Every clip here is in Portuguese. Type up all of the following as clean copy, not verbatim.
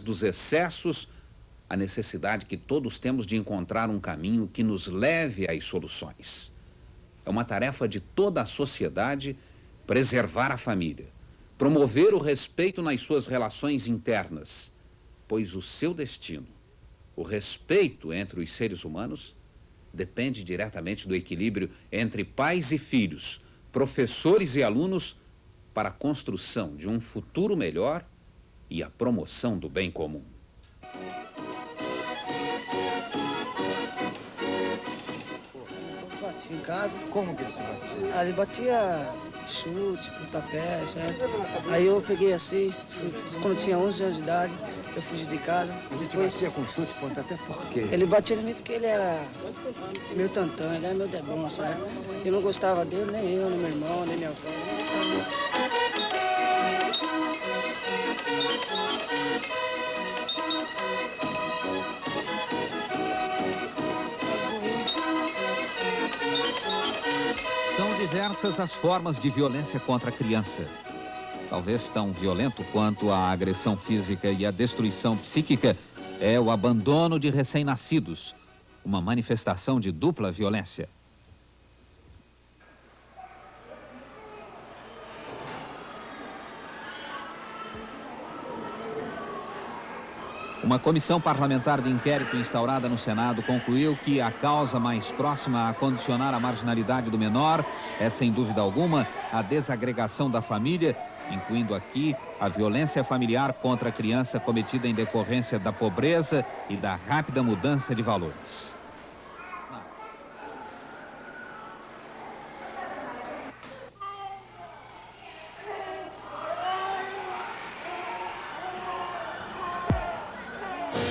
dos excessos, a necessidade que todos temos de encontrar um caminho que nos leve às soluções. É uma tarefa de toda a sociedade preservar a família, promover o respeito nas suas relações internas, pois o seu destino, o respeito entre os seres humanos, depende diretamente do equilíbrio entre pais e filhos, professores e alunos, para a construção de um futuro melhor e a promoção do bem comum. Batia em casa. Como que ele se batia? Ele batia chute, pontapé, certo? Aí eu peguei assim, quando tinha 11 anos de idade, eu fugi de casa. A gente batia com chute, pontapé, por quê? Ele batia em mim porque ele era meu tantão, ele era meu debom, certo? Eu não gostava dele, nem eu, nem meu irmão, nem minha avó. São diversas as formas de violência contra a criança. Talvez tão violento quanto a agressão física e a destruição psíquica é o abandono de recém-nascidos, uma manifestação de dupla violência. Uma comissão parlamentar de inquérito instaurada no Senado concluiu que a causa mais próxima a condicionar a marginalidade do menor é, sem dúvida alguma, a desagregação da família, incluindo aqui a violência familiar contra a criança cometida em decorrência da pobreza e da rápida mudança de valores.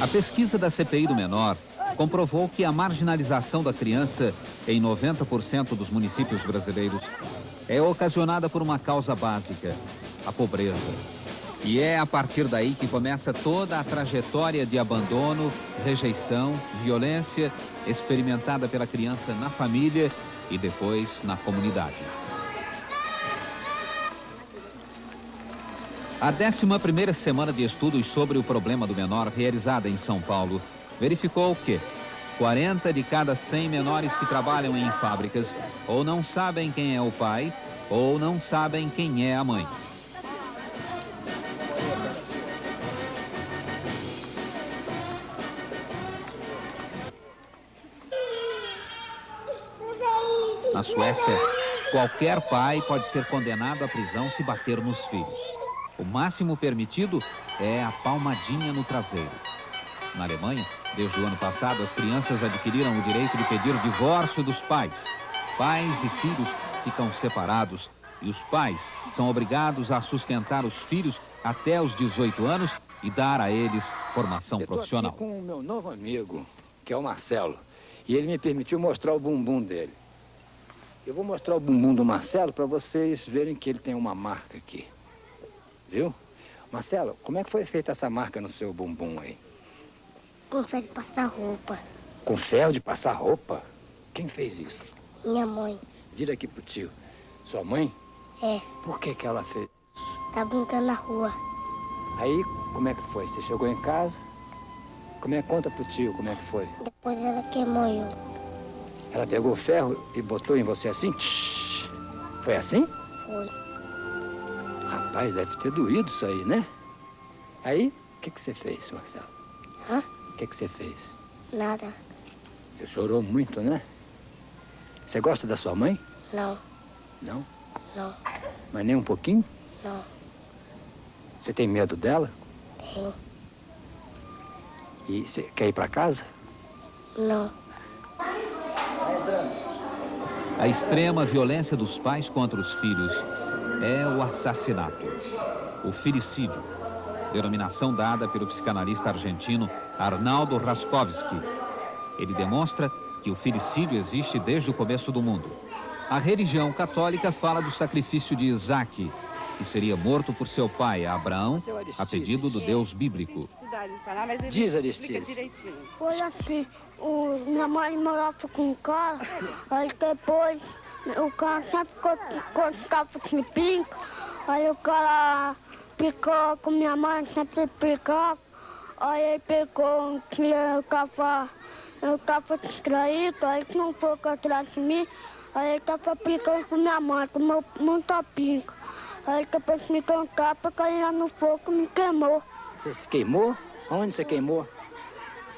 A pesquisa da CPI do Menor comprovou que a marginalização da criança em 90% dos municípios brasileiros é ocasionada por uma causa básica, a pobreza. E é a partir daí que começa toda a trajetória de abandono, rejeição, violência experimentada pela criança na família e depois na comunidade. A 11ª semana de estudos sobre o problema do menor, realizada em São Paulo, verificou que 40 de cada 100 menores que trabalham em fábricas ou não sabem quem é o pai ou não sabem quem é a mãe. Na Suécia, qualquer pai pode ser condenado à prisão se bater nos filhos. O máximo permitido é a palmadinha no traseiro. Na Alemanha, desde o ano passado, as crianças adquiriram o direito de pedir divórcio dos pais. Pais e filhos ficam separados e os pais são obrigados a sustentar os filhos até os 18 anos e dar a eles formação profissional. Eu estou aqui com o meu novo amigo, que é o Marcelo, e ele me permitiu mostrar o bumbum dele. Eu vou mostrar o bumbum do Marcelo para vocês verem que ele tem uma marca aqui. Viu? Marcelo, como é que foi feita essa marca no seu bumbum aí? Com ferro de passar roupa. Com ferro de passar roupa? Quem fez isso? Minha mãe. Vira aqui pro tio. Sua mãe? É. Por que ela fez isso? Tá brincando na rua. Aí, como é que foi? Você chegou em casa? Conta pro tio como é que foi. Depois ela queimou eu. Ela pegou o ferro e botou em você assim? Foi assim? Foi. Rapaz, deve ter doído isso aí, né? Aí, o que você fez, Marcelo? Hã? O que você fez? Nada. Você chorou muito, né? Você gosta da sua mãe? Não. Não? Não. Mas nem um pouquinho? Não. Você tem medo dela? Tenho. E você quer ir para casa? Não. A extrema violência dos pais contra os filhos é o assassinato, o filicídio, denominação dada pelo psicanalista argentino Arnaldo Raskowski. Ele demonstra que o filicídio existe desde o começo do mundo. A religião católica fala do sacrifício de Isaac, que seria morto por seu pai, Abraão, a pedido do Deus bíblico. Diz, Aristides. Foi assim, minha mãe morava com um cara, aí depois o cara sempre ficava de pico, aí o cara picou com minha mãe, sempre picava, Aí ele pegou, eu tava distraído, aí ele não foi atrás de mim. Aí ele tava picando com minha mãe, com muita pinca. Aí ele tava me cantar pra cair lá no fogo e me queimou. Você se queimou? Onde você queimou?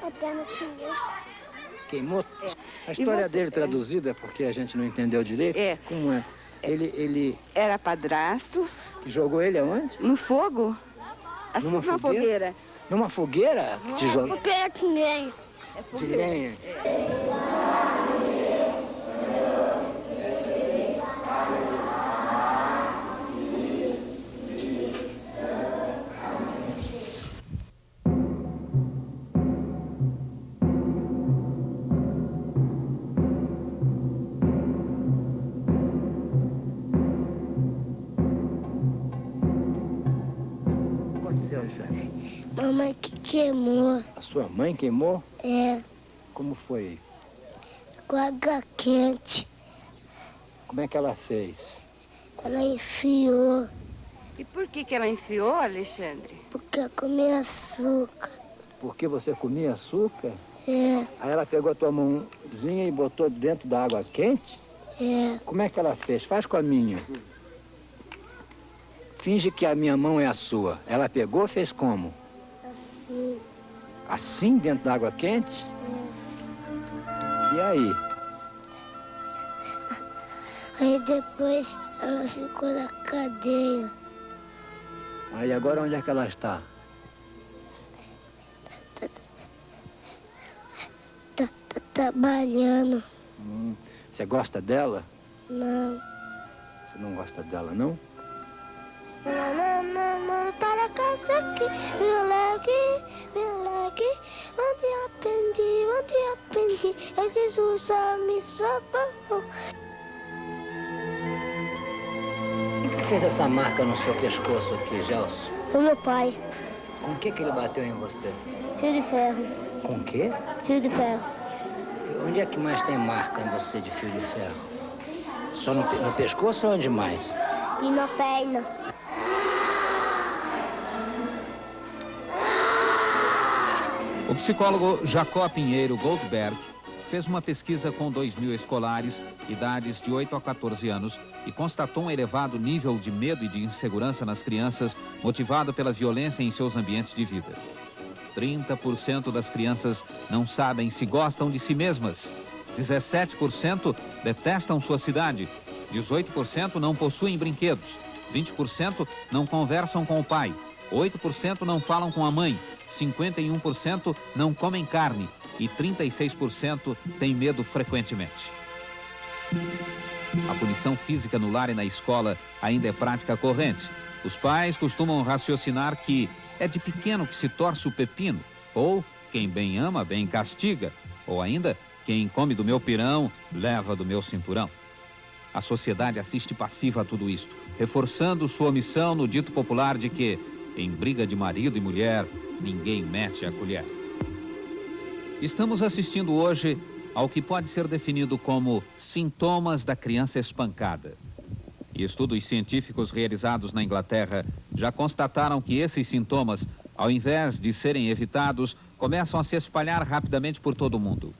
Até no fim. Queimou? A história dele traduzida, porque a gente não entendeu direito. É. Como é? Ele Era padrasto, que jogou ele aonde? no fogo, assim, Numa numa fogueira? fogueira. Numa fogueira? Que te jogou? Porque é de lenha. De lenha. O que aconteceu, Alexandre? Mamãe que queimou, A sua mãe queimou? Como foi? com água quente. Como é que ela fez? Ela enfiou, E por que ela enfiou, Alexandre? porque eu comi açúcar. Porque você comia açúcar? É, Aí ela pegou a tua mãozinha e botou dentro da água quente? Como é que ela fez? Faz com a minha. Finge que a minha mão é a sua. Ela pegou, fez como? assim. Assim, dentro da água quente? E aí? Aí depois ela ficou na cadeia. Aí agora onde é que ela está? Tá trabalhando. Você gosta dela? Não. Você não gosta dela, não? Não, para casa aqui, meu leque, onde aprendi, é Jesus a me salvou. Quem que fez essa marca no seu pescoço aqui, Gelson? Foi meu pai, Com o que ele bateu em você? fio de ferro, Com o quê? fio de ferro. E onde é que mais tem marca em você de fio de ferro? Só no pescoço ou onde mais? E na perna. O psicólogo Jacó Pinheiro Goldberg fez uma pesquisa com 2.000 escolares, idades de 8 a 14 anos, e constatou um elevado nível de medo e de insegurança nas crianças, motivado pela violência em seus ambientes de vida. 30% das crianças não sabem se gostam de si mesmas. 17% detestam sua cidade. 18% não possuem brinquedos. 20% não conversam com o pai. 8% não falam com a mãe. 51% não comem carne e 36% têm medo frequentemente. A punição física no lar e na escola ainda é prática corrente. Os pais costumam raciocinar que é de pequeno que se torce o pepino, ou quem bem ama, bem castiga, ou ainda quem come do meu pirão, leva do meu cinturão. A sociedade assiste passiva a tudo isto, reforçando sua omissão no dito popular de que, em briga de marido e mulher, ninguém mete a colher. Estamos assistindo hoje ao que pode ser definido como sintomas da criança espancada. E estudos científicos realizados na Inglaterra já constataram que esses sintomas, ao invés de serem evitados, começam a se espalhar rapidamente por todo o mundo.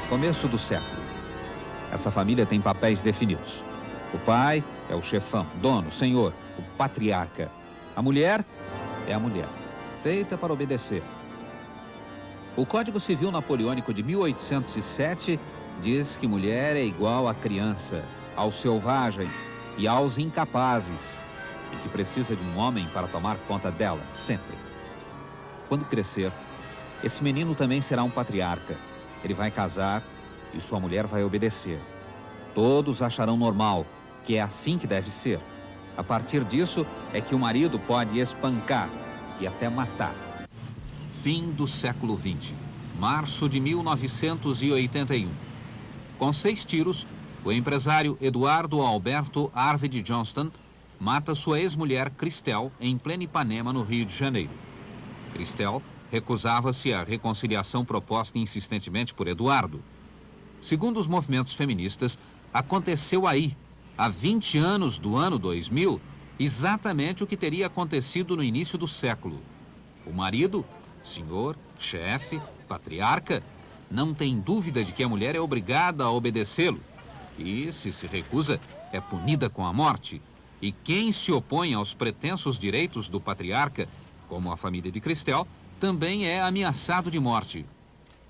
Começo do século. Essa família tem papéis definidos. O pai é o chefão, dono, senhor, o patriarca. A mulher é a mulher, feita para obedecer. O Código Civil Napoleônico de 1807 diz que mulher é igual a criança, ao selvagem e aos incapazes, e que precisa de um homem para tomar conta dela, sempre. Quando crescer, esse menino também será um patriarca. Ele vai casar e sua mulher vai obedecer. Todos acharão normal, que é assim que deve ser. A partir disso é que o marido pode espancar e até matar. Fim do século XX, março de 1981. Com 6 tiros, o empresário Eduardo Alberto Arvid Johnston mata sua ex-mulher Cristel em pleno Ipanema, no Rio de Janeiro. Cristel recusava-se à reconciliação proposta insistentemente por Eduardo. Segundo os movimentos feministas, aconteceu aí, há 20 anos do ano 2000, exatamente o que teria acontecido no início do século. O marido, senhor, chefe, patriarca, não tem dúvida de que a mulher é obrigada a obedecê-lo. E, se recusa, é punida com a morte. E quem se opõe aos pretensos direitos do patriarca, como a família de Cristel, também é ameaçado de morte.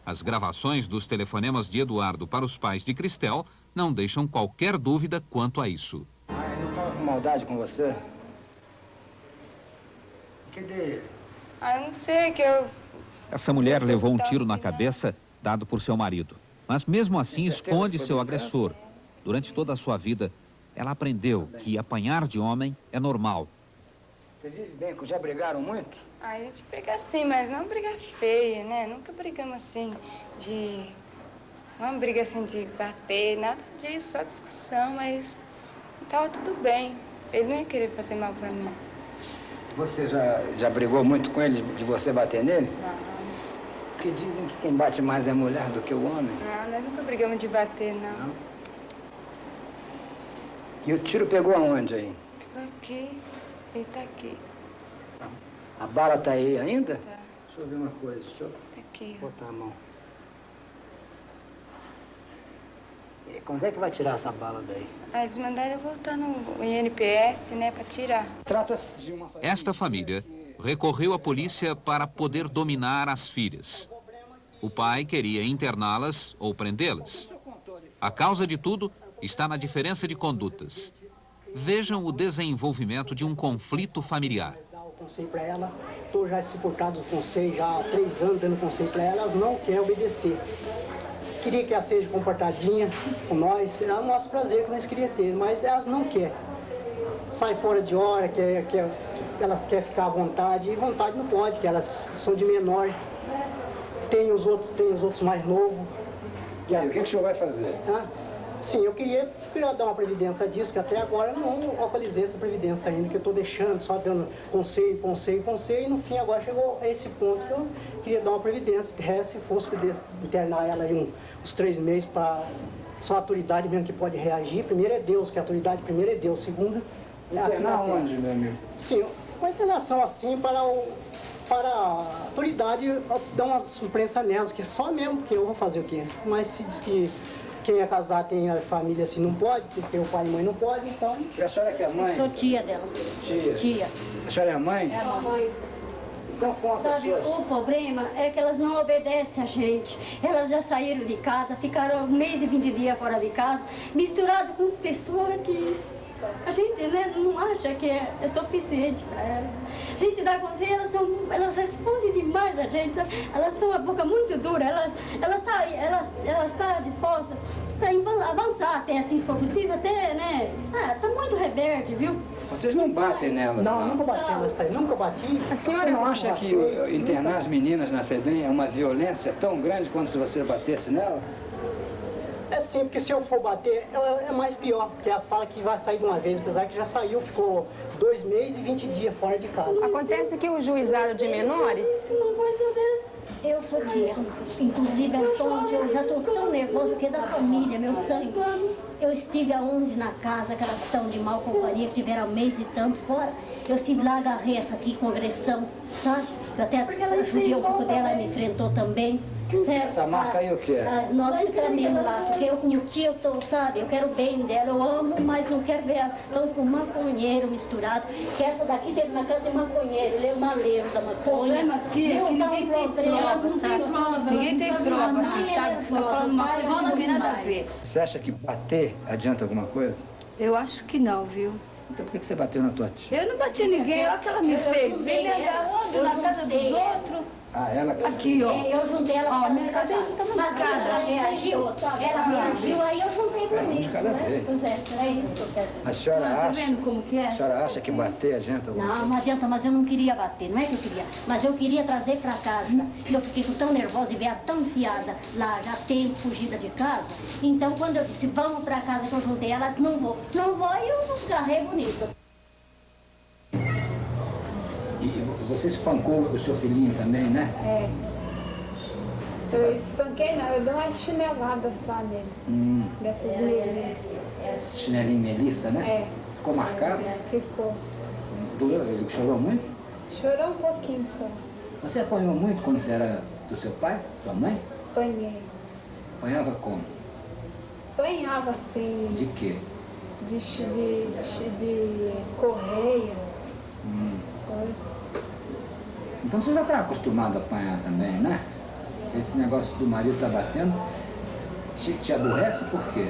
As gravações dos telefonemas de Eduardo para os pais de Cristel não deixam qualquer dúvida quanto a isso. Ele não estava com maldade com você? Cadê ele? Eu não sei, que eu... Essa mulher levou um tiro na cabeça dado por seu marido. Mas mesmo assim esconde seu agressor. Durante toda a sua vida, ela aprendeu que apanhar de homem é normal. Você vive bem? Já brigaram muito? A gente briga assim, mas não briga feia, né? Nunca brigamos assim de... Não é uma briga assim de bater, nada disso, só discussão, mas tava tudo bem. Ele não ia querer fazer mal pra mim. Você já brigou muito com ele de você bater nele? Não. Porque dizem que quem bate mais é a mulher do que o homem. Não, nós nunca brigamos de bater, não. Não? E o tiro pegou aonde aí? Ficou aqui, ele tá aqui. A bala tá aí ainda? Tá. Deixa eu ver uma coisa, deixa eu Aqui, ó. botar a mão. E quando é que vai tirar essa bala daí? Eles mandaram eu voltar no INPS, né, pra tirar. Trata-se de uma família... Esta família recorreu à polícia para poder dominar as filhas. O pai queria interná-las ou prendê-las. A causa de tudo está na diferença de condutas. Vejam o desenvolvimento de um conflito familiar. Eu conselho para ela, estou já sepultado do conselho, já há 3 anos dando conselho para ela, elas não querem obedecer. Queria que ela seja comportadinha com nós, era o nosso prazer que nós queríamos ter, mas elas não querem. Sai fora de hora, elas querem ficar à vontade, e vontade não pode, porque elas são de menor. Tem os outros mais novos. E aí, o que o senhor vai fazer? Sim, eu queria dar uma previdência disso, que até agora eu não localizei essa previdência ainda, que eu estou deixando, só dando conselho, e no fim agora chegou a esse ponto que eu queria dar uma previdência. Se fosse internar ela em uns 3 meses, para só a autoridade mesmo que pode reagir. Primeiro é Deus, que a autoridade primeiro é Deus, segundo... Internar onde, meu amigo? Sim, uma internação assim para a autoridade dar uma imprensa nelas, que só mesmo, porque eu vou fazer o quê? Mas se diz que quem é casado tem a família assim, não pode, porque o pai e a mãe não podem, então... E a senhora que é mãe? Eu sou tia dela. Tia? A senhora é mãe? É a mãe. Então conta Sabe, o problema é que elas não obedecem a gente. Elas já saíram de casa, ficaram 1 mês e 20 dias fora de casa, misturado com as pessoas que a gente, né, não acha que é suficiente para elas. A gente dá conselho, elas respondem demais a gente, sabe? Elas têm uma boca muito dura, elas estão dispostas para avançar até, assim, se for possível, até, né? Tá muito rebelde, viu? Vocês não batem nelas, não? Nunca batemos, nunca bati. A senhora não acha que internar as meninas na FEBEM é uma violência tão grande quanto se você batesse nela? É sim, porque se eu for bater, ela é mais pior, porque elas falam que vai sair de uma vez, apesar que já saiu, ficou 2 meses e 20 dias fora de casa. Acontece que o juizado de menores... Uma coisa dessa. Eu sou tia. Inclusive, Antônio, eu já estou tão nervosa, porque é da família, meu sangue. Eu estive aonde na casa, que elas estão de mal companhia, que tiveram 1 mês e tanto fora. Eu estive lá, agarrei essa aqui com agressão, sabe? Eu até ajudei um pouco dela, me enfrentou também. Certo? Essa marca aí o que é? Nós que trememos lá, porque eu como tia, sabe, eu quero o bem dela, eu amo, mas não quero ver ela tão com maconheiro misturado. Que essa daqui teve na casa de maconheiro, ele é um maleiro da maconha. O problema aqui é que ninguém tem prova, sabe? Ninguém tem prova aqui, sabe? Fica falando uma coisa que não tem nada a ver. Você acha que bater adianta alguma coisa? Eu acho que não, viu? Então por que você bateu na tua tia? Eu não bati ninguém, olha o que ela me fez. Vem me agarrando na casa dos outros. Ah, ela... Aqui, ó. Eu juntei ela. Ó, minha cabeça tá machucada. Ela reagiu, sabe? Ela reagiu, aí eu juntei comigo. de cada vez. Pois é, é isso, certo? A senhora Tá acha... vendo como que é? A senhora acha que bater adianta alguma coisa? Não, não adianta, mas eu não queria bater, não é que eu queria. Mas eu queria trazer pra casa. E eu fiquei tão nervosa de ver ela tão enfiada lá, já tempo fugida de casa. Então, quando eu disse, vamos pra casa, que eu juntei ela, disse, não vou. Não vou, e eu agarrei bonito. E você espancou o seu filhinho também, né? É. Eu espanquei não, eu dei uma chinelada só nele. Dessas Melissa. Chinelinho Melissa, né? É. Ficou marcado? Ficou. Doeu? Ele chorou muito? Chorou um pouquinho só. Você apanhou muito quando você era do seu pai, sua mãe? Apanhei. Apanhava como? Apanhava assim, De quê? de correia, essas coisas. Então você já está acostumado a apanhar também, né? Esse negócio do marido tá batendo te aborrece por quê?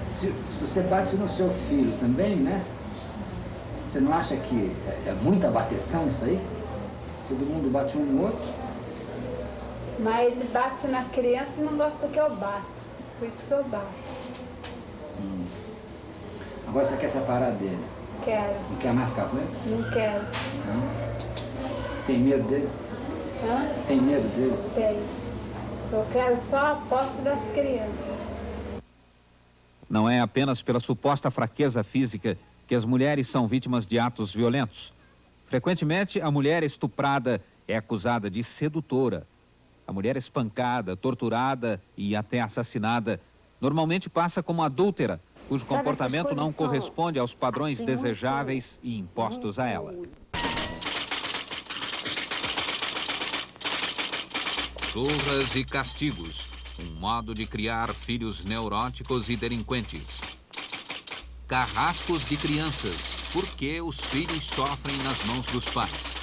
Se você bate no seu filho também, né? Você não acha que é muita bateção isso aí? Todo mundo bate um no outro? Mas ele bate na criança e não gosta que eu bato. Por isso que eu bato. Agora você quer separar dele? Quero. Não quer mais ficar com ele? Não quero. Não? Tem medo dele? Hã? Você tem medo dele? Tenho. Eu quero só a posse das crianças. Não é apenas pela suposta fraqueza física que as mulheres são vítimas de atos violentos. Frequentemente, a mulher estuprada é acusada de sedutora. A mulher espancada, torturada e até assassinada normalmente passa como adúltera, cujo comportamento não corresponde aos padrões desejáveis e impostos a ela. Surras e castigos, um modo de criar filhos neuróticos e delinquentes. Carrascos de crianças, por que os filhos sofrem nas mãos dos pais.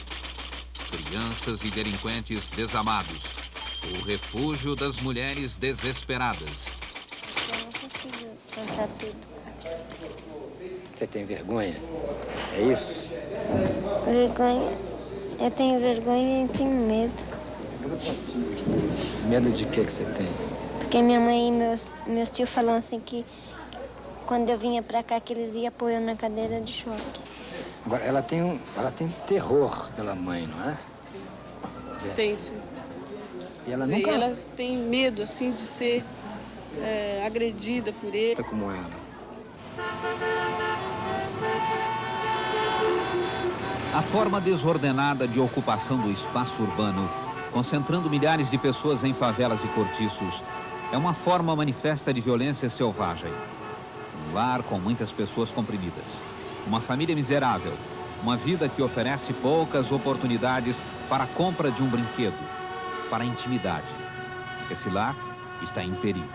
Crianças e delinquentes desamados, o refúgio das mulheres desesperadas. Eu não consigo cantar tudo. Você tem vergonha? É isso? Vergonha. Eu tenho vergonha e tenho medo. Medo de que você tem? Porque minha mãe e meus tios falam assim que quando eu vinha pra cá que eles iam pôr eu na cadeira de choque. Agora, ela tem terror pela mãe, não é? Tem, sim. E ela nunca... Ela tem medo, assim, de ser agredida por ele. Como ela. A forma desordenada de ocupação do espaço urbano, concentrando milhares de pessoas em favelas e cortiços, é uma forma manifesta de violência selvagem. Um lar com muitas pessoas comprimidas. Uma família miserável. Uma vida que oferece poucas oportunidades para a compra de um brinquedo, para a intimidade. Esse lar está em perigo.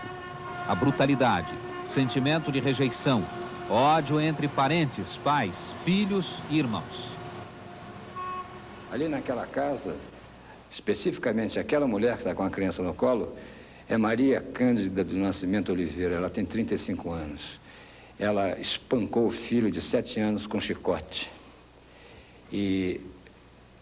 A brutalidade, sentimento de rejeição, ódio entre parentes, pais, filhos e irmãos. Ali naquela casa, especificamente aquela mulher que está com a criança no colo, é Maria Cândida do Nascimento Oliveira. Ela tem 35 anos. Ela espancou o filho de 7 anos com chicote. E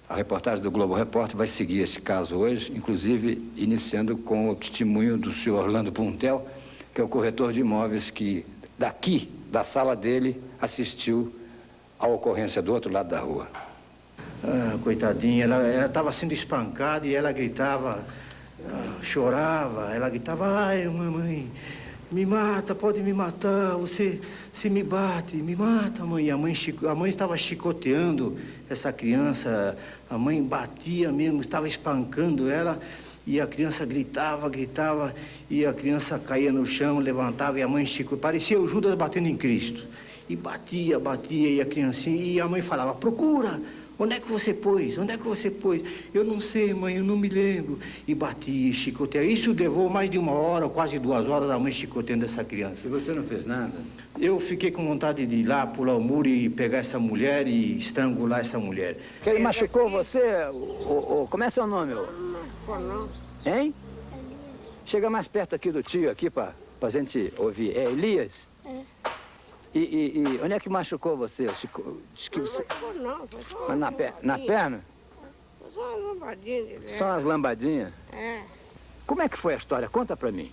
a reportagem do Globo Repórter vai seguir esse caso hoje, inclusive iniciando com o testemunho do senhor Orlando Puntel, que é o corretor de imóveis que, daqui, da sala dele, assistiu à ocorrência do outro lado da rua. Ah, coitadinha, ela estava sendo espancada e ela gritava, chorava, ela gritava, ai, mamãe, me mata, pode me matar, você me bate, me mata, mãe. E a mãe estava chicoteando essa criança, a mãe batia mesmo, estava espancando ela, e a criança gritava, e a criança caía no chão, levantava, e a mãe chicoteava, parecia o Judas batendo em Cristo. E batia, e a criancinha, e a mãe falava, procura, onde é que você pôs? Onde é que você pôs? Eu não sei, mãe, eu não me lembro. E batia, chicoteava. Isso levou mais de 1 hora, quase 2 horas, a mãe chicoteando essa criança. E você não fez nada? Eu fiquei com vontade de ir lá, pular o muro e pegar essa mulher e estrangular essa mulher. Que ele machucou você? Como é seu nome? Não. Hein? Chega mais perto aqui do tio, aqui, pra gente ouvir. É Elias? É. E onde é que machucou você? Diz que você... Não, foi só Mas na perna? Foi só umas lambadinhas de leve. Só umas lambadinhas? É. Como é que foi a história? Conta pra mim.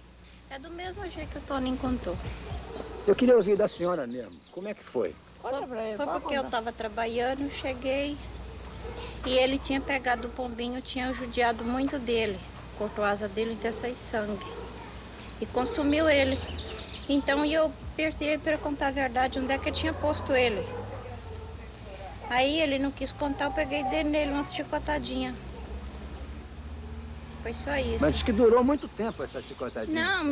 É do mesmo jeito que o Toninho contou. Eu queria ouvir da senhora mesmo. Como é que foi? Foi porque eu estava trabalhando, cheguei e ele tinha pegado o pombinho, tinha judiado muito dele. Cortou a asa dele até sair sangue. E consumiu ele. Então eu apertei para contar a verdade, onde é que eu tinha posto ele. Aí ele não quis contar, eu peguei dele nele umas chicotadinhas. Foi só isso. Mas diz que durou muito tempo essa chicotadinha.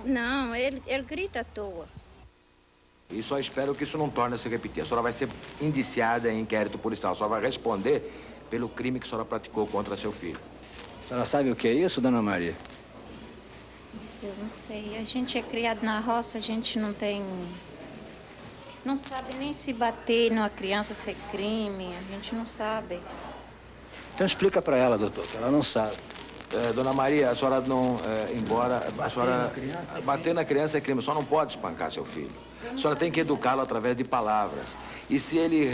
Não, ele grita à toa. E só espero que isso não torne a se repetir. A senhora vai ser indiciada em inquérito policial. A senhora vai responder pelo crime que a senhora praticou contra seu filho. A senhora sabe o que é isso, dona Maria? Eu não sei. A gente é criado na roça, a gente não tem... Não sabe nem se bater numa criança ser crime. A gente não sabe. Então explica pra ela, doutor, que ela não sabe. Dona Maria, a senhora não... embora a senhora... Bater na criança é crime. A senhora não pode espancar seu filho. A senhora tem que educá-lo através de palavras. E se ele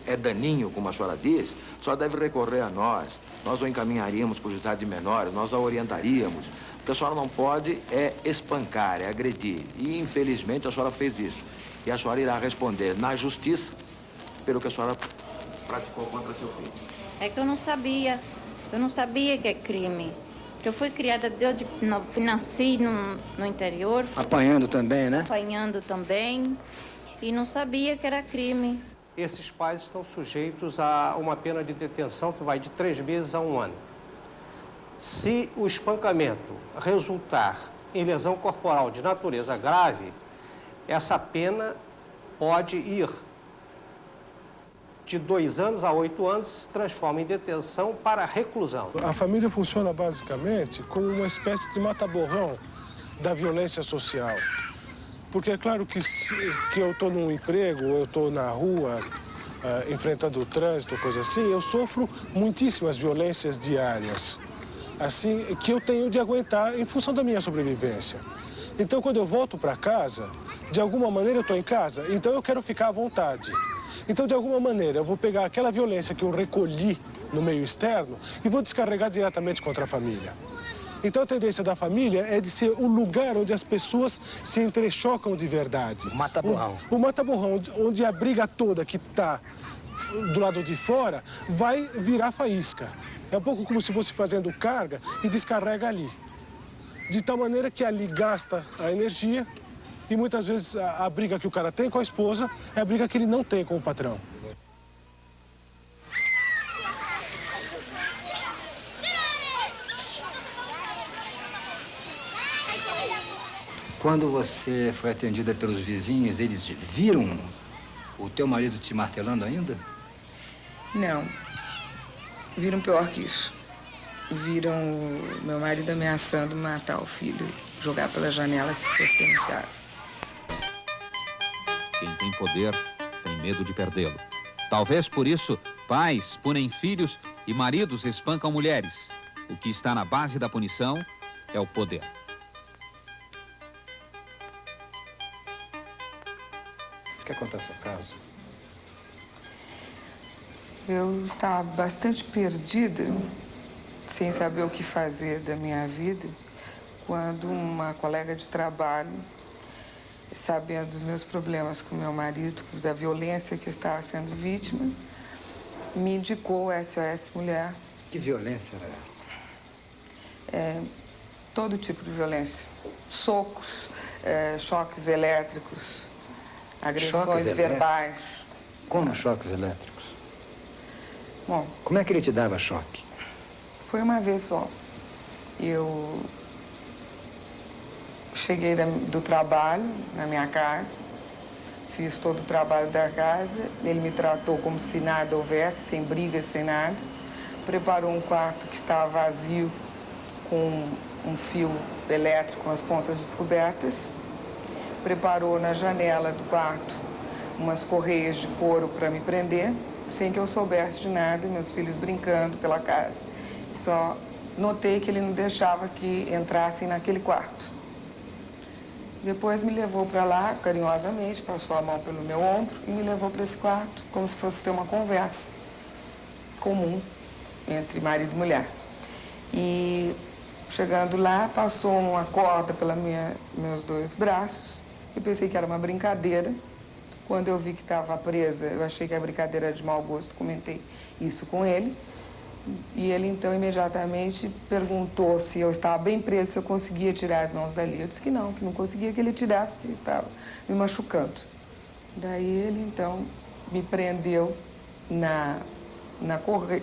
é daninho, como a senhora diz, a senhora deve recorrer a nós. Nós o encaminharíamos para o juizado de menores, nós a orientaríamos. O que a senhora não pode é espancar, é agredir. E, infelizmente, a senhora fez isso. E a senhora irá responder na justiça pelo que a senhora praticou contra seu filho. É que eu não sabia. Eu não sabia que é crime. Eu fui criada, nasci no interior. Apanhando também, né? Apanhando também. E não sabia que era crime. Esses pais estão sujeitos a uma pena de detenção que vai de 3 meses a 1 ano. Se o espancamento resultar em lesão corporal de natureza grave, essa pena pode ir de 2 anos a 8 anos, se transforma em detenção para reclusão. A família funciona basicamente como uma espécie de mata-borrão da violência social. Porque é claro que eu estou num emprego, eu estou na rua, enfrentando o trânsito, coisa assim, eu sofro muitíssimas violências diárias, assim, que eu tenho de aguentar em função da minha sobrevivência. Então, quando eu volto para casa, de alguma maneira eu estou em casa, então eu quero ficar à vontade. Então, de alguma maneira, eu vou pegar aquela violência que eu recolhi no meio externo e vou descarregar diretamente contra a família. Então, a tendência da família é de ser o lugar onde as pessoas se entrechocam de verdade. O mata-borrão. O mata-borrão, onde a briga toda que está do lado de fora vai virar faísca. É um pouco como se fosse fazendo carga e descarrega ali. De tal maneira que ali gasta a energia e muitas vezes a briga que o cara tem com a esposa é a briga que ele não tem com o patrão. Quando você foi atendida pelos vizinhos, eles viram o teu marido te martelando ainda? Não. Viram pior que isso. Viram o meu marido ameaçando matar o filho, jogar pela janela se fosse denunciado. Quem tem poder tem medo de perdê-lo. Talvez por isso, pais punem filhos e maridos espancam mulheres. O que está na base da punição é o poder. Você quer contar seu caso? Eu estava bastante perdida, sem saber o que fazer da minha vida, quando uma colega de trabalho, sabendo dos meus problemas com meu marido, da violência que eu estava sendo vítima, me indicou o SOS Mulher. Que violência era essa? Todo tipo de violência. Socos, choques elétricos, agressões verbais. Como choques elétricos? Bom, como é que ele te dava choque? Foi uma vez só. Eu cheguei do trabalho, na minha casa, fiz todo o trabalho da casa, ele me tratou como se nada houvesse, sem briga, sem nada. Preparou um quarto que estava vazio, com um fio elétrico com as pontas descobertas. Preparou na janela do quarto umas correias de couro para me prender, sem que eu soubesse de nada, meus filhos brincando pela casa. Só notei que ele não deixava que entrassem naquele quarto. Depois me levou para lá, carinhosamente, passou a mão pelo meu ombro e me levou para esse quarto, como se fosse ter uma conversa comum entre marido e mulher. E, chegando lá, passou uma corda pelos meus dois braços. Eu pensei que era uma brincadeira. Quando eu vi que estava presa, eu achei que a brincadeira era de mau gosto, comentei isso com ele. E ele, então, imediatamente perguntou se eu estava bem presa, se eu conseguia tirar as mãos dali. Eu disse que não conseguia que ele tirasse, que estava me machucando. Daí ele, então, me prendeu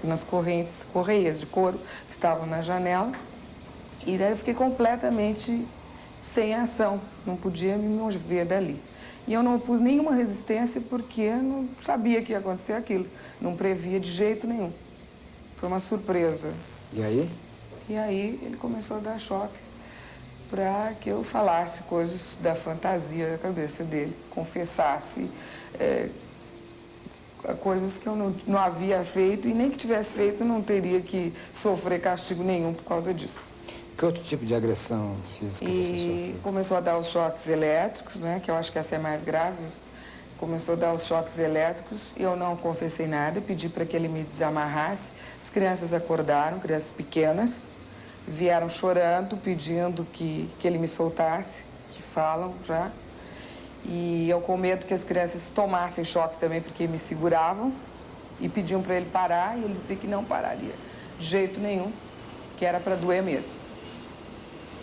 nas correias de couro que estavam na janela. E daí eu fiquei completamente sem ação, não podia me mover dali. E eu não opus nenhuma resistência porque eu não sabia que ia acontecer aquilo, não previa de jeito nenhum. Foi uma surpresa. E aí? E aí ele começou a dar choques para que eu falasse coisas da fantasia da cabeça dele, confessasse coisas que eu não havia feito e nem que tivesse feito não teria que sofrer castigo nenhum por causa disso. Que outro tipo de agressão física você sofreu? E começou a dar os choques elétricos, né, que eu acho que essa é mais grave. Começou a dar os choques elétricos, eu não confessei nada, pedi para que ele me desamarrasse. As crianças acordaram, crianças pequenas, vieram chorando, pedindo que ele me soltasse, que falam já. E eu com medo que as crianças tomassem choque também, porque me seguravam e pediam para ele parar, e ele dizia que não pararia de jeito nenhum, que era para doer mesmo.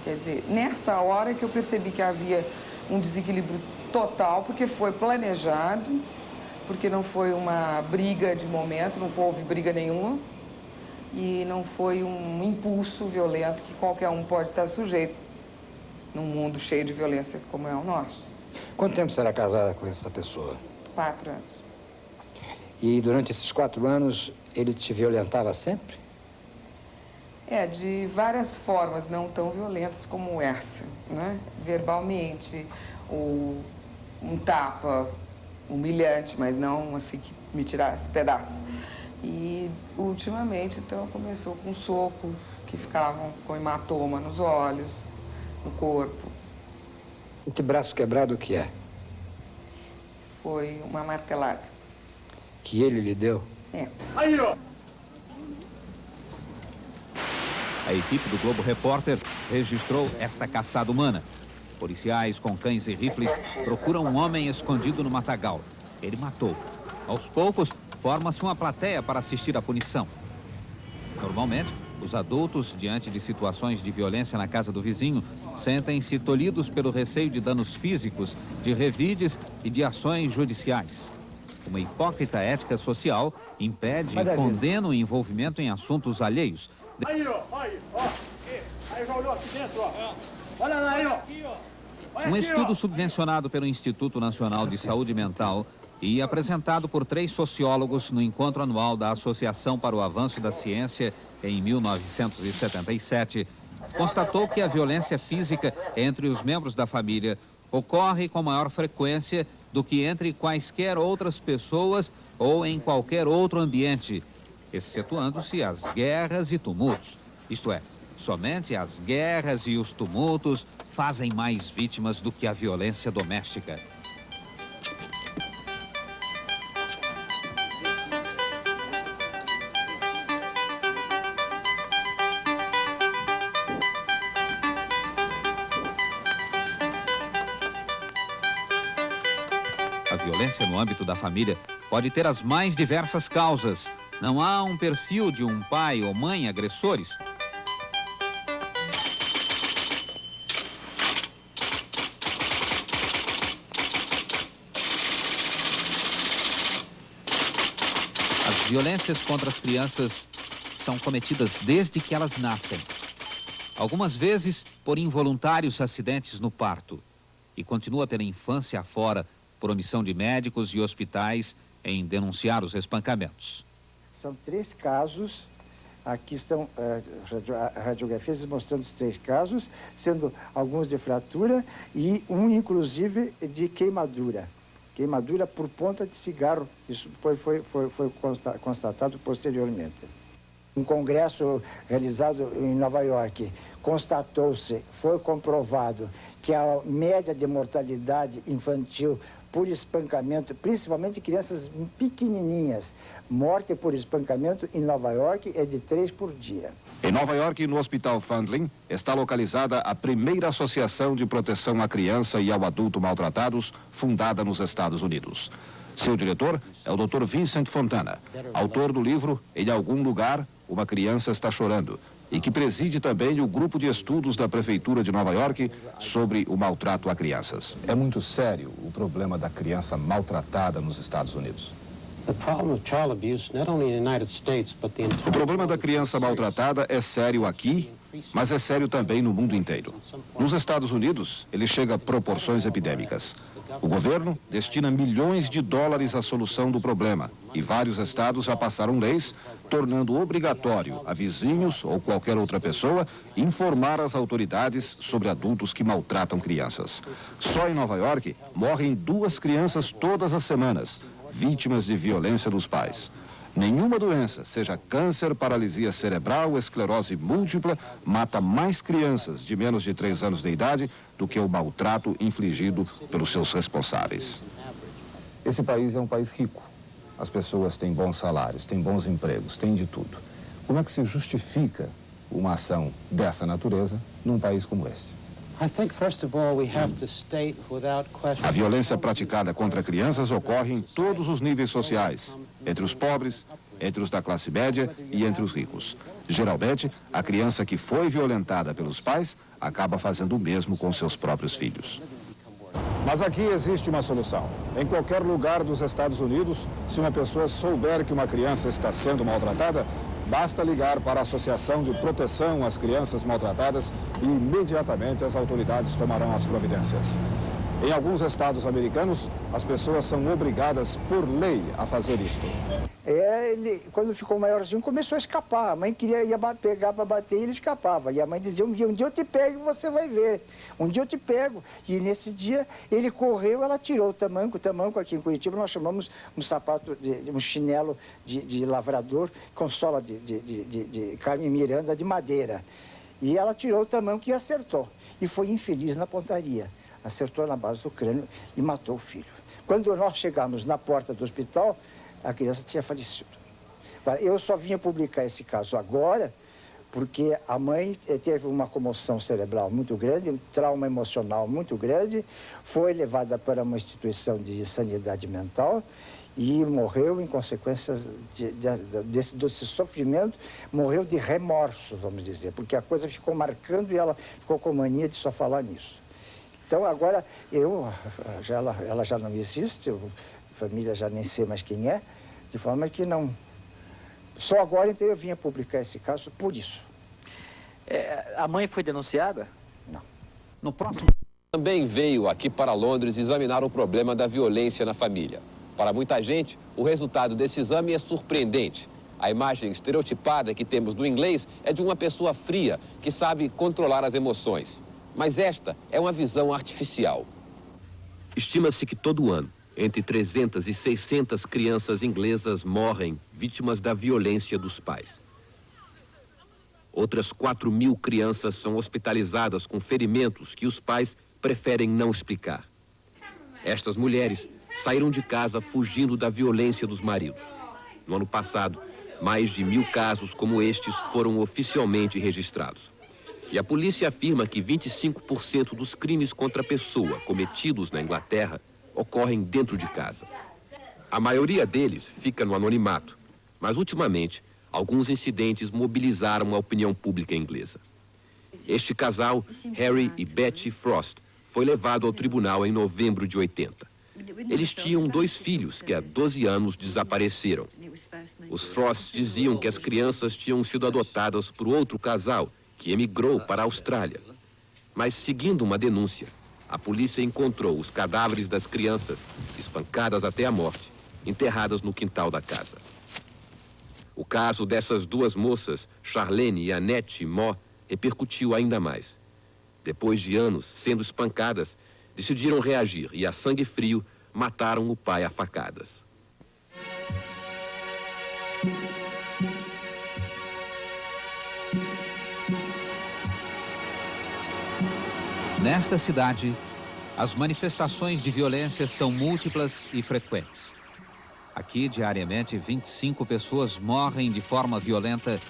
Quer dizer, nessa hora que eu percebi que havia um desequilíbrio total, porque foi planejado, porque não foi uma briga de momento, não houve briga nenhuma, e não foi um impulso violento que qualquer um pode estar sujeito num mundo cheio de violência como é o nosso. Quanto tempo você era casada com essa pessoa? 4 anos. E durante esses 4 anos, ele te violentava sempre? De várias formas, não tão violentas como essa, né? Verbalmente, ou um tapa humilhante, mas não assim que me tirasse pedaço. E, ultimamente, então, começou com socos que ficavam com hematoma nos olhos, no corpo. Esse braço quebrado, o que é? Foi uma martelada. Que ele lhe deu? Aí, ó! A equipe do Globo Repórter registrou esta caçada humana. Policiais com cães e rifles procuram um homem escondido no matagal. Ele matou. Aos poucos, forma-se uma plateia para assistir à punição. Normalmente, os adultos, diante de situações de violência na casa do vizinho, sentem-se tolhidos pelo receio de danos físicos, de revides e de ações judiciais. Uma hipócrita ética social impede e condena o envolvimento em assuntos alheios. Aí, ó, aí, ó. Aí já olhou aqui dentro, ó. Olha lá aí, ó. Um estudo subvencionado pelo Instituto Nacional de Saúde Mental e apresentado por 3 sociólogos no encontro anual da Associação para o Avanço da Ciência em 1977, constatou que a violência física entre os membros da família ocorre com maior frequência do que entre quaisquer outras pessoas ou em qualquer outro ambiente, excetuando-se as guerras e tumultos. Isto é, somente as guerras e os tumultos fazem mais vítimas do que a violência doméstica. A violência no âmbito da família pode ter as mais diversas causas. Não há um perfil de um pai ou mãe agressores. As violências contra as crianças são cometidas desde que elas nascem. Algumas vezes por involuntários acidentes no parto. E continua pela infância afora, por omissão de médicos e hospitais em denunciar os espancamentos. São 3 casos, aqui estão radiografias mostrando os 3 casos, sendo alguns de fratura e um, inclusive, de queimadura. Queimadura por ponta de cigarro, isso foi constatado posteriormente. Um congresso realizado em Nova York, constatou-se, foi comprovado que a média de mortalidade infantil por espancamento, principalmente crianças pequenininhas, morte por espancamento em Nova York é de 3 por dia. Em Nova York, no Hospital Foundling, está localizada a primeira associação de proteção à criança e ao adulto maltratados, fundada nos Estados Unidos. Seu diretor é o Dr. Vincent Fontana, autor do livro Em Algum Lugar, Uma Criança Está Chorando, e que preside também o grupo de estudos da Prefeitura de Nova York sobre o maltrato a crianças. É muito sério o problema da criança maltratada nos Estados Unidos. O problema da criança maltratada é sério aqui, mas é sério também no mundo inteiro. Nos Estados Unidos, ele chega a proporções epidêmicas. O governo destina milhões de dólares à solução do problema e vários estados já passaram leis tornando obrigatório a vizinhos ou qualquer outra pessoa informar as autoridades sobre adultos que maltratam crianças. Só em Nova York morrem 2 crianças todas as semanas, vítimas de violência dos pais. Nenhuma doença, seja câncer, paralisia cerebral, esclerose múltipla, mata mais crianças de menos de 3 anos de idade do que o maltrato infligido pelos seus responsáveis. Esse país é um país rico. As pessoas têm bons salários, têm bons empregos, têm de tudo. Como é que se justifica uma ação dessa natureza num país como este? A violência praticada contra crianças ocorre em todos os níveis sociais, entre os pobres, entre os da classe média e entre os ricos. Geralmente, a criança que foi violentada pelos pais acaba fazendo o mesmo com seus próprios filhos. Mas aqui existe uma solução. Em qualquer lugar dos Estados Unidos, se uma pessoa souber que uma criança está sendo maltratada, basta ligar para a Associação de Proteção às Crianças Maltratadas e imediatamente as autoridades tomarão as providências. Em alguns estados americanos, as pessoas são obrigadas por lei a fazer isto. Ele, quando ficou maiorzinho, começou a escapar. A mãe ia pegar para bater e ele escapava. E a mãe dizia, um dia eu te pego e você vai ver. Um dia eu te pego. E nesse dia ele correu, ela tirou o tamanco. O tamanco aqui em Curitiba nós chamamos um sapato, um chinelo de lavrador com sola de Carmen Miranda de madeira. E ela tirou o tamanco e acertou. E foi infeliz na pontaria. Acertou na base do crânio e matou o filho. Quando nós chegamos na porta do hospital, a criança tinha falecido. Eu só vinha publicar esse caso agora porque a mãe teve uma comoção cerebral muito grande, um trauma emocional muito grande, foi levada para uma instituição de sanidade mental e morreu em consequências desse sofrimento, morreu de remorso, vamos dizer, porque a coisa ficou marcando e ela ficou com mania de só falar nisso. Então, agora, ela já não existe, a família já nem sei mais quem é, de forma que não... Só agora, então, eu vim a publicar esse caso por isso. A mãe foi denunciada? Não. No próximo... Também veio aqui para Londres examinar o problema da violência na família. Para muita gente, o resultado desse exame é surpreendente. A imagem estereotipada que temos do inglês é de uma pessoa fria, que sabe controlar as emoções. Mas esta é uma visão artificial. Estima-se que todo ano, entre 300 e 600 crianças inglesas morrem vítimas da violência dos pais. Outras 4.000 crianças são hospitalizadas com ferimentos que os pais preferem não explicar. Estas mulheres saíram de casa fugindo da violência dos maridos. No ano passado, mais de 1.000 casos como estes foram oficialmente registrados. E a polícia afirma que 25% dos crimes contra a pessoa cometidos na Inglaterra ocorrem dentro de casa. A maioria deles fica no anonimato, mas ultimamente alguns incidentes mobilizaram a opinião pública inglesa. Este casal, Harry e Betty Frost, foi levado ao tribunal em novembro de 80. Eles tinham 2 filhos que há 12 anos desapareceram. Os Frost diziam que as crianças tinham sido adotadas por outro casal que emigrou para a Austrália. Mas, seguindo uma denúncia, a polícia encontrou os cadáveres das crianças, espancadas até a morte, enterradas no quintal da casa. O caso dessas duas moças, Charlene e Annette Mó, repercutiu ainda mais. Depois de anos sendo espancadas, decidiram reagir e, a sangue frio, mataram o pai a facadas. Nesta cidade, as manifestações de violência são múltiplas e frequentes. Aqui, diariamente, 25 pessoas morrem de forma violenta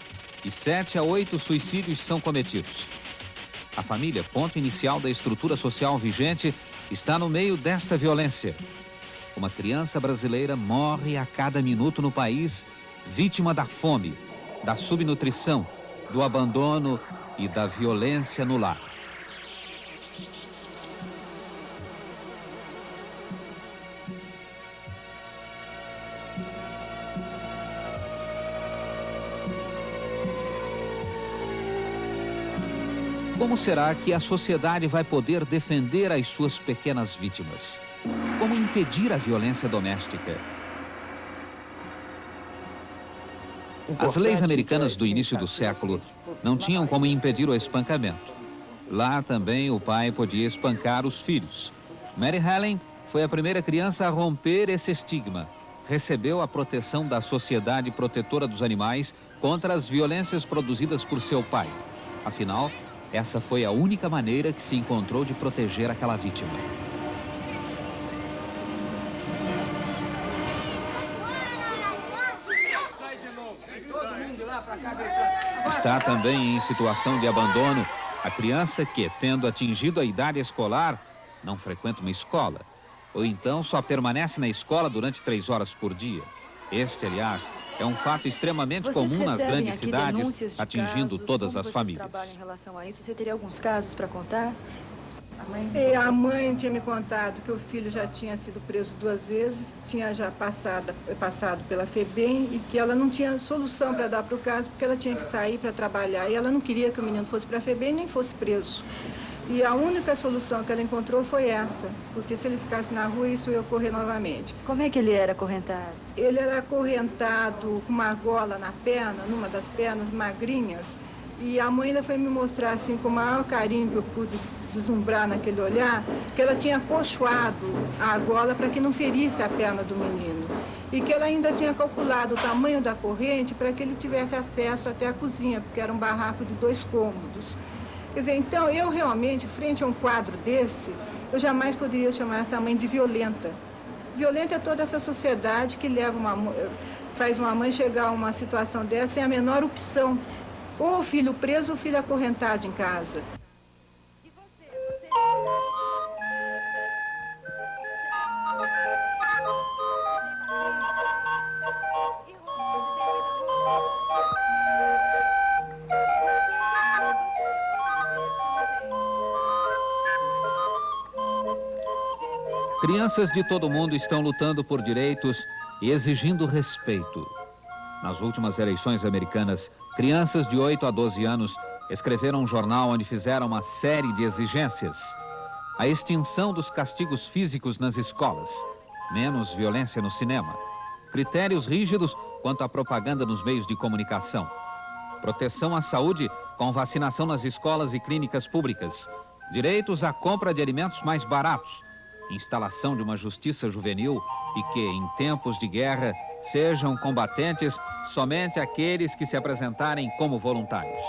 e 7 a 8 suicídios são cometidos. A família, ponto inicial da estrutura social vigente, está no meio desta violência. Uma criança brasileira morre a cada minuto no país, vítima da fome, da subnutrição, do abandono e da violência no lar. Como será que a sociedade vai poder defender as suas pequenas vítimas? Como impedir a violência doméstica? As leis americanas do início do século não tinham como impedir o espancamento. Lá também o pai podia espancar os filhos. Mary Helen foi a primeira criança a romper esse estigma. Recebeu a proteção da Sociedade Protetora dos Animais contra as violências produzidas por seu pai. Afinal, essa foi a única maneira que se encontrou de proteger aquela vítima. Está também em situação de abandono a criança que, tendo atingido a idade escolar, não frequenta uma escola, ou então só permanece na escola durante 3 horas por dia. Este, aliás, é um fato extremamente comum nas grandes cidades, atingindo todas as famílias. Em relação a isso, você teria alguns casos para contar? A mãe tinha me contado que o filho já tinha sido preso 2 vezes, tinha já passado pela FEBEM e que ela não tinha solução para dar para o caso, porque ela tinha que sair para trabalhar e ela não queria que o menino fosse para a FEBEM nem fosse preso. E a única solução que ela encontrou foi essa, porque se ele ficasse na rua, isso ia ocorrer novamente. Como é que ele era acorrentado? Ele era acorrentado com uma argola na perna, numa das pernas magrinhas, e a mãe ainda foi me mostrar, assim, com o maior carinho que eu pude deslumbrar naquele olhar, que ela tinha acolchoado a argola para que não ferisse a perna do menino. E que ela ainda tinha calculado o tamanho da corrente para que ele tivesse acesso até a cozinha, porque era um barraco de 2 cômodos. Quer dizer, então, eu realmente, frente a um quadro desse, eu jamais poderia chamar essa mãe de violenta. Violenta é toda essa sociedade que faz uma mãe chegar a uma situação dessa sem a menor opção. Ou o filho preso ou o filho acorrentado em casa. Crianças de todo o mundo estão lutando por direitos e exigindo respeito. Nas últimas eleições americanas, crianças de 8 a 12 anos escreveram um jornal onde fizeram uma série de exigências. A extinção dos castigos físicos nas escolas, menos violência no cinema, critérios rígidos quanto à propaganda nos meios de comunicação, proteção à saúde com vacinação nas escolas e clínicas públicas, direitos à compra de alimentos mais baratos, instalação de uma justiça juvenil e que, em tempos de guerra, sejam combatentes somente aqueles que se apresentarem como voluntários.